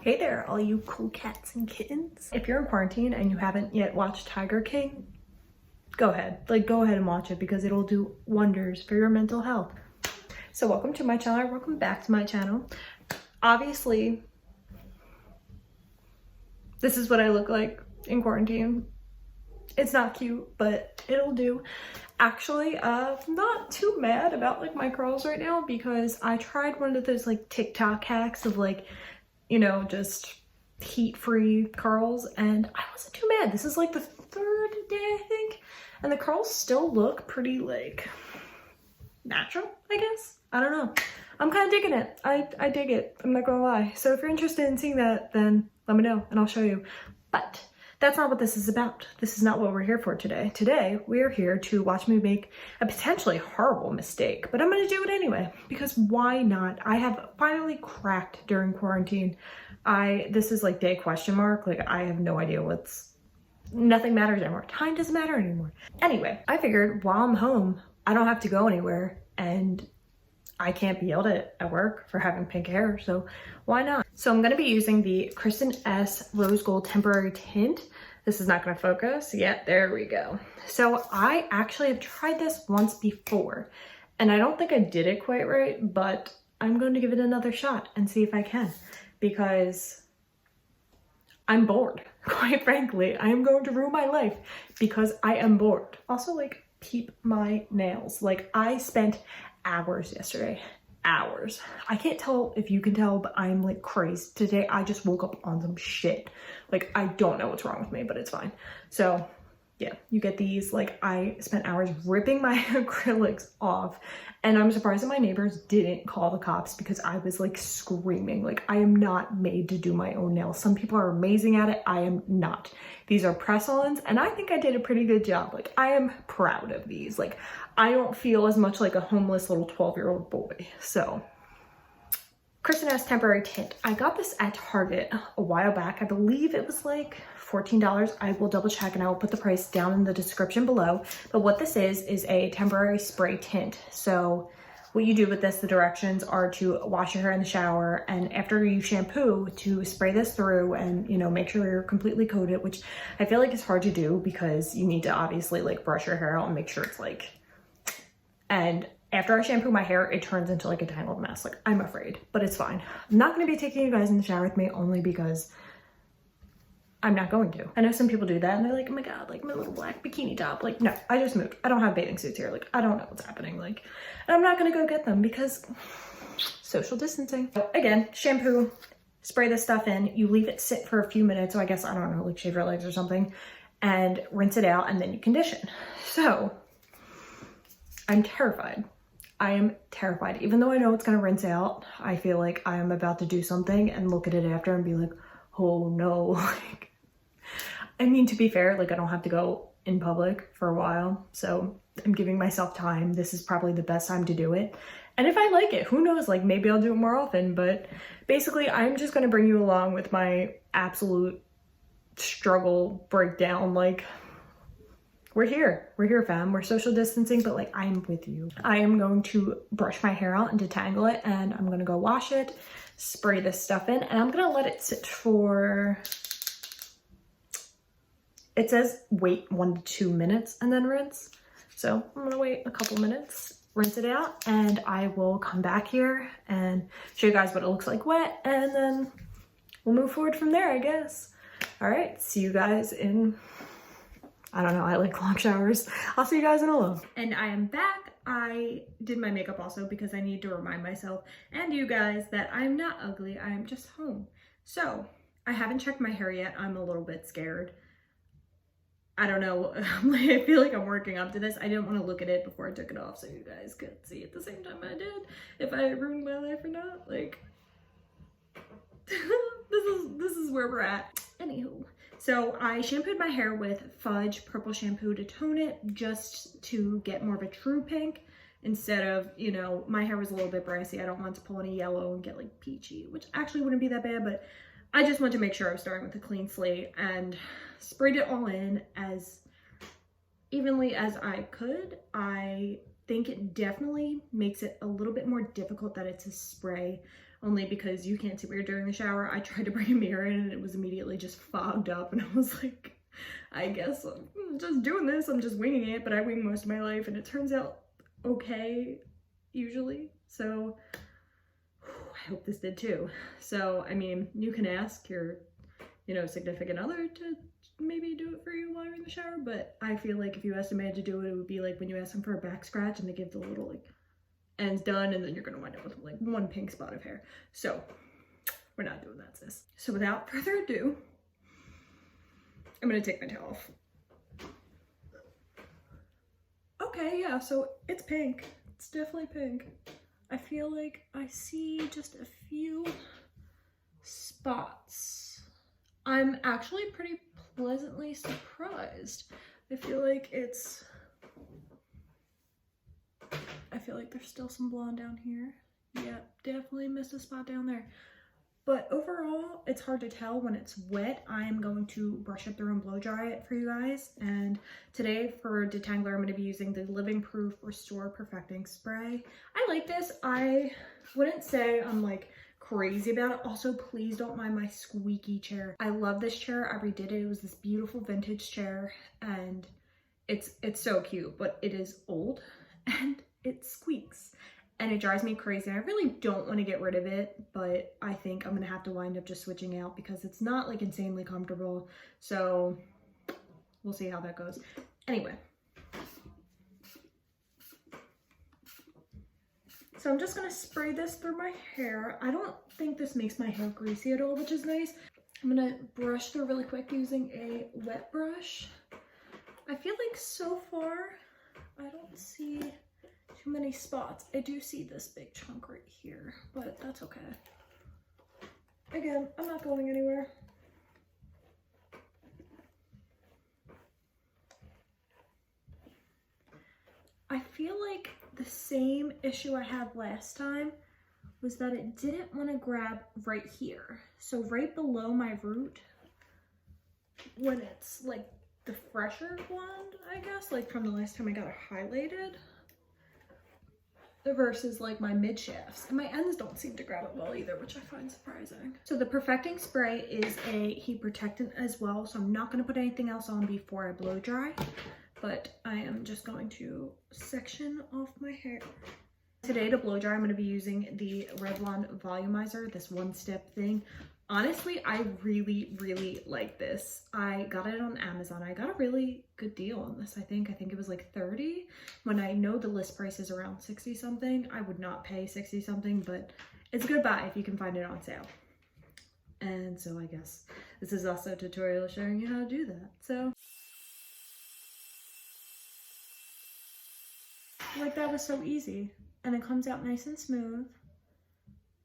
Hey there, all you cool cats and kittens. If you're in quarantine and you haven't yet watched Tiger King, go ahead. Go ahead and watch it because it'll do wonders for your mental health. So welcome to my channel, or welcome back to my channel. Obviously, this is what I look like in quarantine. It's not cute, but it'll do. Actually, I'm not too mad about like my curls right now because I tried one of those like TikTok hacks of like, you know, just heat-free curls, and I wasn't too mad. This is like the third day, I think, and the curls still look pretty like natural, I guess. I don't know. I'm kind of digging it. I dig it. I'm not gonna lie. So if you're interested in seeing that, then let me know and I'll show you. But that's not what this is about. This is not what we're here for today. Today, we are here to watch me make a potentially horrible mistake, but I'm gonna do it anyway, because why not? I have finally cracked during quarantine. This is like day question mark. Like I have no idea nothing matters anymore. Time doesn't matter anymore. Anyway, I figured while I'm home, I don't have to go anywhere and I can't be yelled at work for having pink hair, so why not? So I'm gonna be using the Kristin Ess Rose Gold Temporary Tint. This is not gonna focus. Yeah, there we go. So I actually have tried this once before, and I don't think I did it quite right, but I'm going to give it another shot and see if I can, because I'm bored, quite frankly. I am going to ruin my life because I am bored. Also, like, peep my nails. Like, I spent hours yesterday. Hours. I can't tell if you can tell, but I'm like crazed. Today I just woke up on some shit. Like I don't know what's wrong with me, but it's fine. So yeah, you get these. Like I spent hours ripping my acrylics off, and I'm surprised that my neighbors didn't call the cops because I was like screaming. Like I am not made to do my own nails. Some people are amazing at it. I am not. These are press-ons, and I think I did a pretty good job. Like I am proud of these. Like I don't feel as much like a homeless little 12-year-old boy. So Kristin Ess Temporary Tint. I got this at Target a while back. I believe it was like $14. I will double check and I will put the price down in the description below. But what this is a temporary spray tint. So what you do with this, the directions are to wash your hair in the shower, and after you shampoo, to spray this through and, you know, make sure you're completely coated, which I feel like is hard to do because you need to obviously like brush your hair out and make sure it's like, and after I shampoo my hair, it turns into like a tangled mess. Like I'm afraid, but it's fine. I'm not gonna be taking you guys in the shower with me only because I'm not going to. I know some people do that and they're like, oh my God, like my little black bikini top. Like, no, I just moved. I don't have bathing suits here. Like, I don't know what's happening. Like, and I'm not gonna go get them because social distancing. So again, shampoo, spray this stuff in, you leave it sit for a few minutes. So I guess, I don't know, like shave your legs or something, and rinse it out, and then you condition. So I'm terrified. I am terrified. Even though I know it's gonna rinse out, I feel like I am about to do something and look at it after and be like, oh no. Like, I mean, to be fair, like I don't have to go in public for a while, so I'm giving myself time. This is probably the best time to do it. And if I like it, who knows, like maybe I'll do it more often. But basically I'm just gonna bring you along with my absolute struggle breakdown. Like we're here fam, we're social distancing, but like I am with you. I am going to brush my hair out and detangle it, and I'm gonna go wash it, spray this stuff in, and I'm gonna let it sit for, it says wait 1 to 2 minutes and then rinse. So I'm gonna wait a couple minutes, rinse it out, and I will come back here and show you guys what it looks like wet, and then we'll move forward from there, I guess. All right, see you guys in, I don't know, I like long showers. I'll see you guys in a little. And I am back. I did my makeup also because I need to remind myself and you guys that I'm not ugly, I am just home. So I haven't checked my hair yet. I'm a little bit scared. I don't know, I feel like I'm working up to this. I didn't want to look at it before I took it off so you guys could see at the same time I did if I ruined my life or not. Like, this is where we're at. Anywho, so I shampooed my hair with Fudge Purple Shampoo to tone it, just to get more of a true pink instead of, you know, my hair was a little bit brassy. I don't want to pull any yellow and get like peachy, which actually wouldn't be that bad, but I just want to make sure I was starting with a clean slate, and sprayed it all in as evenly as I could. I think it definitely makes it a little bit more difficult that it's a spray only because you can't see where you're doing the shower. I tried to bring a mirror in and it was immediately just fogged up, and I was like, I guess I'm just doing this, I'm just winging it, but I wing most of my life and it turns out okay usually. So I hope this did too. So I mean, you can ask your, you know, significant other to maybe do it for you while you're in the shower, but I feel like if you asked a man to do it, it would be like when you ask them for a back scratch and they give the little like ends done, and then you're gonna wind up with like one pink spot of hair. So we're not doing that, sis. So without further ado, I'm gonna take my towel off. Okay, yeah, so it's pink. It's definitely pink. I feel like I see just a few spots. I'm actually pretty pleasantly surprised. I feel like there's still some blonde down here. Yeah, definitely missed a spot down there. But overall, it's hard to tell when it's wet. I am going to brush it through and blow dry it for you guys. And today for detangler, I'm going to be using the Living Proof Restore Perfecting Spray. I like this. I wouldn't say I'm like crazy about it. Also, please don't mind my squeaky chair. I love this chair. I redid it. It was this beautiful vintage chair and it's so cute, but it is old and it squeaks. And it drives me crazy. I really don't want to get rid of it, but I think I'm gonna have to wind up just switching out because it's not like insanely comfortable. So we'll see how that goes. Anyway. So I'm just gonna spray this through my hair. I don't think this makes my hair greasy at all, which is nice. I'm gonna brush through really quick using a wet brush. I feel like so far, I don't see too many spots. I do see this big chunk right here, but that's okay. Again, I'm not going anywhere. I feel like the same issue I had last time was that it didn't want to grab right here. So right below my root, when it's like the fresher blonde, I guess, like from the last time I got it highlighted, versus like my mid shafts, and my ends don't seem to grab it well either, which I find surprising. So the perfecting spray is a heat protectant as well, so I'm not going to put anything else on before I blow dry, but I am just going to section off my hair. Today to blow dry, I'm going to be using the Revlon Volumizer, this one-step thing. Honestly, I really like this. I got it on Amazon. I got a really good deal on this, I think. it was like 30. When I know the list price is around 60 something, I would not pay 60 something, but it's a good buy if you can find it on sale. And so I guess this is also a tutorial showing you how to do that. So like that was so easy, and it comes out nice and smooth.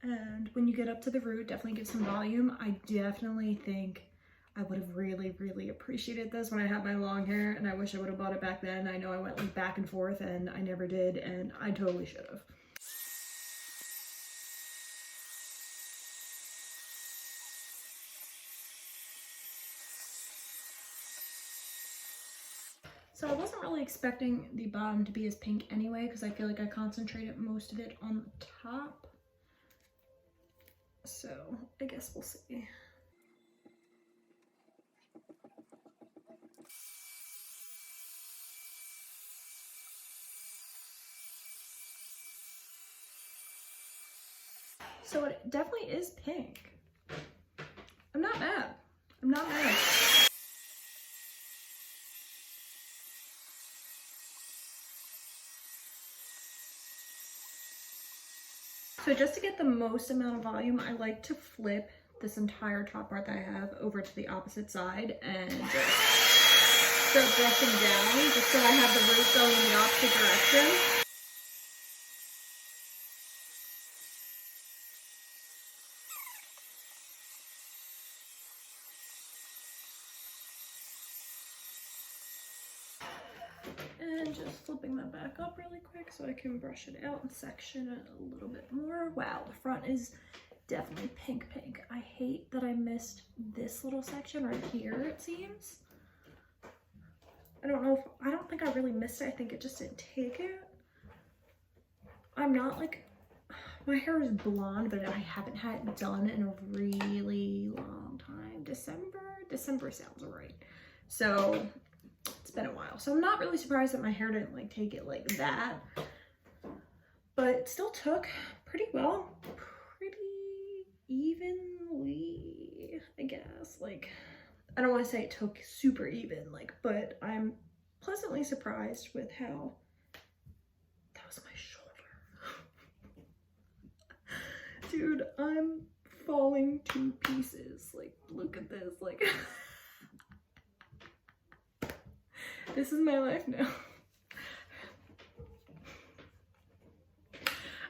And when you get up to the root, definitely give some volume. I definitely think I would have really appreciated this when I had my long hair, and I wish I would have bought it back then. I know I went like back and forth and I never did, and I totally should have. So I wasn't really expecting the bottom to be as pink anyway, because I feel like I concentrated most of it on the top. So I guess we'll see. So it definitely is pink. I'm not mad. I'm not mad. So just to get the most amount of volume, I like to flip this entire top part that I have over to the opposite side and just start brushing down just so I have the root going in the opposite direction. And just flipping that back up really quick so I can brush it out and section it a little bit more. Wow, the front is definitely pink. I hate that I missed this little section right here, it seems. I don't think I really missed it. I think it just didn't take it. I'm not like My hair is blonde, but I haven't had it done in a really long time. December sounds right. So it's been a while. So I'm not really surprised that my hair didn't like take it like that, but it still took pretty well, pretty evenly, I guess. Like, I don't want to say it took super even, like, but I'm pleasantly surprised with how, that was my shoulder. Dude, I'm falling to pieces. Like, look at this, like, this is my life now.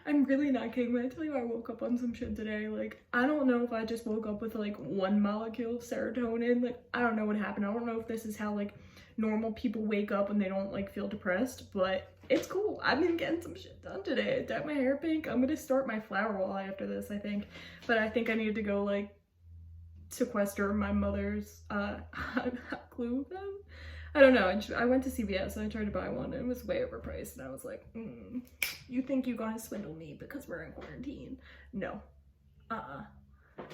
I'm really not kidding when I tell you I woke up on some shit today. Like, I don't know if I just woke up with like 1 molecule of serotonin. Like, I don't know what happened. I don't know if this is how like normal people wake up when they don't like feel depressed, but it's cool. I've been getting some shit done today. I dyed my hair pink. I'm gonna start my flower wall after this, I think. But I think I need to go like sequester my mother's hot glue gun. I don't know. I went to CVS and I tried to buy one and it was way overpriced, and I was like, you think you're gonna swindle me because we're in quarantine? No.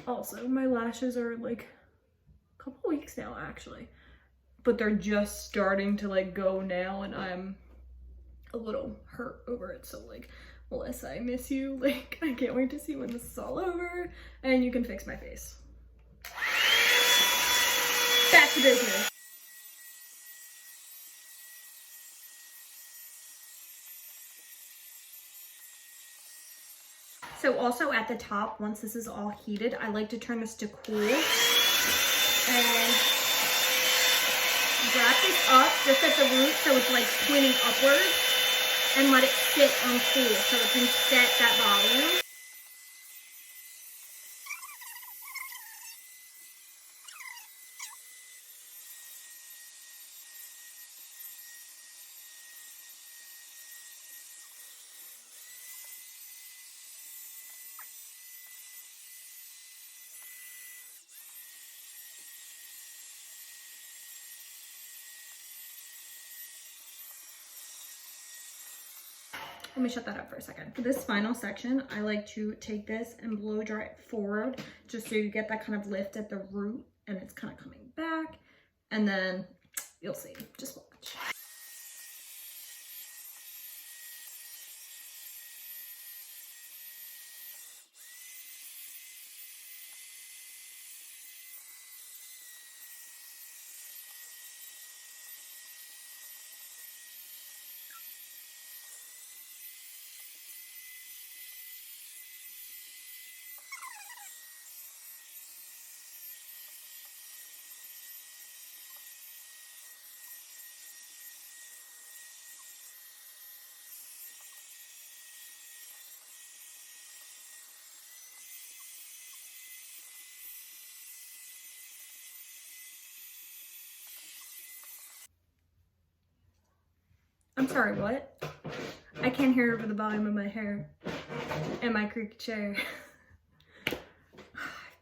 Also, my lashes are like a couple weeks now actually, but they're just starting to like go now, and I'm a little hurt over it. So like, Melissa, I miss you. Like, I can't wait to see when this is all over and you can fix my face. Back to business. So also at the top, once this is all heated, I like to turn this to cool and wrap this up just at the root so it's like pointing upwards, and let it sit on cool so it can set that volume. Let me shut that up for a second. For this final section, I like to take this and blow dry it forward just so you get that kind of lift at the root and it's kind of coming back, and then you'll see. Just watch. I'm sorry, what? I can't hear over the volume of my hair and my creaky chair. I've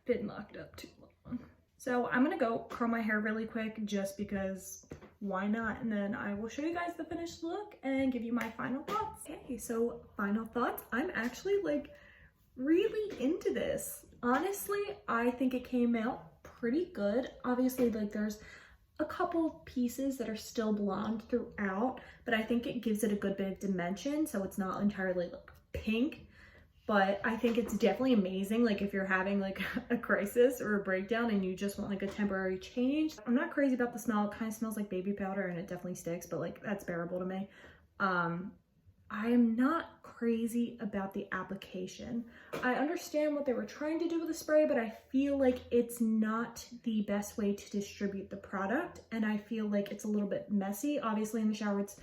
been locked up too long. So I'm gonna go curl my hair really quick just because why not? And then I will show you guys the finished look and give you my final thoughts. Okay, so final thoughts. I'm actually like really into this. Honestly, I think it came out pretty good. Obviously, like there's a couple pieces that are still blonde throughout, but I think it gives it a good bit of dimension, so it's not entirely like pink. But I think it's definitely amazing, like if you're having like a crisis or a breakdown and you just want like a temporary change. I'm not crazy about the smell. It kind of smells like baby powder and it definitely sticks, but like that's bearable to me. I am not crazy about the application. I understand what they were trying to do with the spray, but I feel like it's not the best way to distribute the product, and I feel like it's a little bit messy. Obviously in the shower it's,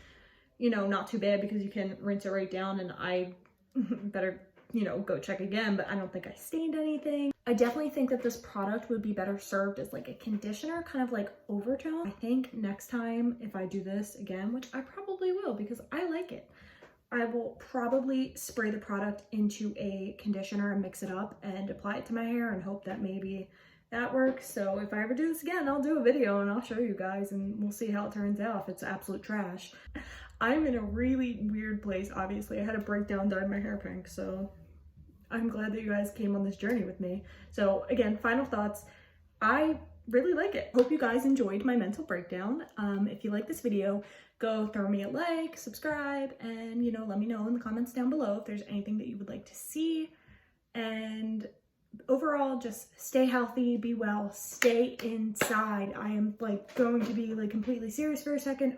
you know, not too bad because you can rinse it right down, and I better, you know, go check again, but I don't think I stained anything. I definitely think that this product would be better served as like a conditioner, kind of like overtone. I think next time if I do this again, which I probably will because I like it, I will probably spray the product into a conditioner and mix it up and apply it to my hair and hope that maybe that works. So if I ever do this again, I'll do a video and I'll show you guys and we'll see how it turns out if it's absolute trash. I'm in a really weird place, obviously. I had a breakdown, dyed my hair pink, so I'm glad that you guys came on this journey with me. So again, final thoughts. I really like it. Hope you guys enjoyed my mental breakdown. If you like this video, go throw me a like, subscribe, and let me know in the comments down below if there's anything that you would like to see. And overall, just stay healthy, be well, stay inside. I am going to be completely serious for a second.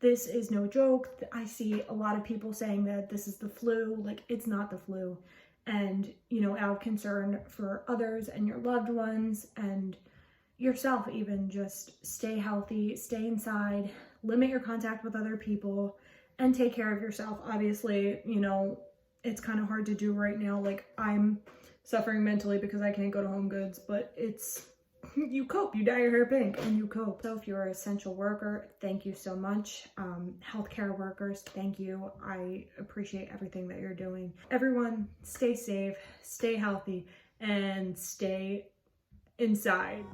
This is no joke. I see a lot of people saying that this is the flu. It's not the flu. And, out of concern for others and your loved ones and yourself even, just stay healthy, stay inside, limit your contact with other people, and take care of yourself. Obviously, it's kind of hard to do right now. I'm suffering mentally because I can't go to Home Goods, but you cope. You dye your hair pink and you cope. So if you're an essential worker, thank you so much. Healthcare workers, thank you. I appreciate everything that you're doing. Everyone, stay safe, stay healthy, and stay inside.